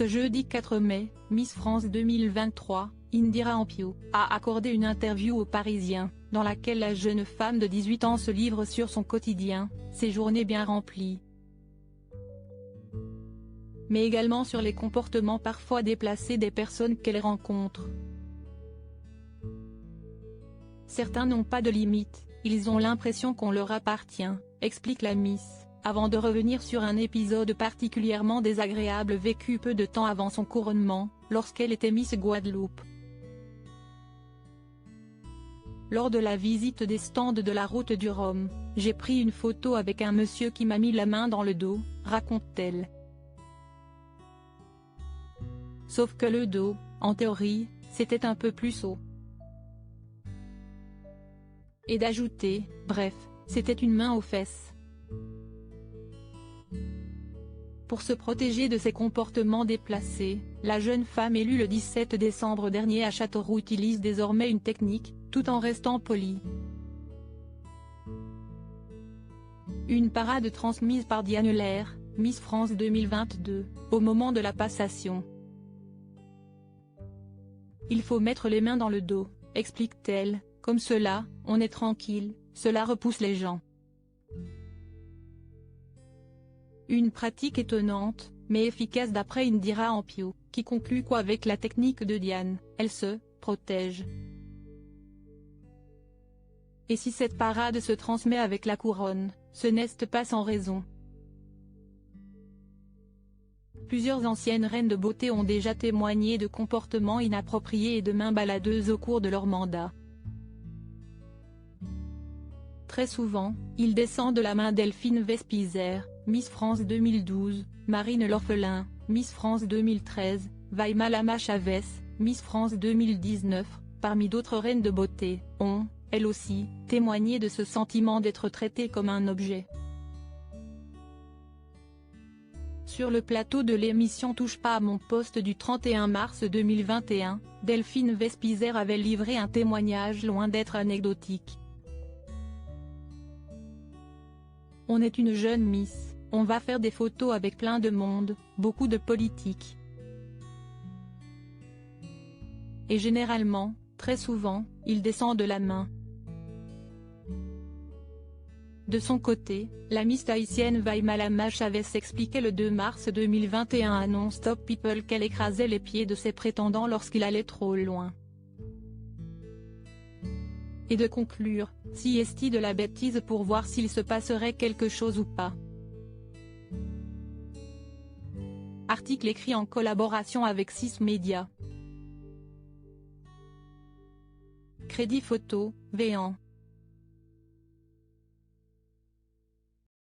Ce jeudi 4 mai, Miss France 2023, Indira Ampio, a accordé une interview aux Parisiens, dans laquelle la jeune femme de 18 ans se livre sur son quotidien, ses journées bien remplies, mais également sur les comportements parfois déplacés des personnes qu'elle rencontre. Certains n'ont pas de limite, ils ont l'impression qu'on leur appartient, explique la Miss, avant de revenir sur un épisode particulièrement désagréable vécu peu de temps avant son couronnement, lorsqu'elle était Miss Guadeloupe. Lors de la visite des stands de la Route du Rhum, j'ai pris une photo avec un monsieur qui m'a mis la main dans le dos, raconte-t-elle. Sauf que le dos, en théorie, c'était un peu plus haut. Et d'ajouter, bref, c'était une main aux fesses. Pour se protéger de ces comportements déplacés, la jeune femme élue le 17 décembre dernier à Châteauroux utilise désormais une technique, tout en restant polie. Une parade transmise par Diane Lair, Miss France 2022, au moment de la passation. Il faut mettre les mains dans le dos, explique-t-elle, comme cela, on est tranquille, cela repousse les gens. Une pratique étonnante, mais efficace d'après Indira Ampio, qui conclut qu'avec la technique de Diane, elle se protège. Et si cette parade se transmet avec la couronne, ce n'est pas sans raison. Plusieurs anciennes reines de beauté ont déjà témoigné de comportements inappropriés et de mains baladeuses au cours de leur mandat. Très souvent, il descend de la main Delphine Vespizer, Miss France 2012, Marine L'Orphelin, Miss France 2013, Vaima Lama Chavez, Miss France 2019, parmi d'autres reines de beauté, ont, elles aussi, témoigné de ce sentiment d'être traitées comme un objet. Sur le plateau de l'émission Touche pas à mon poste du 31 mars 2021, Delphine Vespizer avait livré un témoignage loin d'être anecdotique. On est une jeune Miss, on va faire des photos avec plein de monde, beaucoup de politiques. Et généralement, très souvent, il descend de la main. De son côté, la Miss haïtienne Vaima Lama Chavez expliquait le 2 mars 2021 à Non-Stop People qu'elle écrasait les pieds de ses prétendants lorsqu'il allait trop loin. Et de conclure, si est-il de la bêtise pour voir s'il se passerait quelque chose ou pas. Article écrit en collaboration avec 6 médias. Crédit photo, Véan.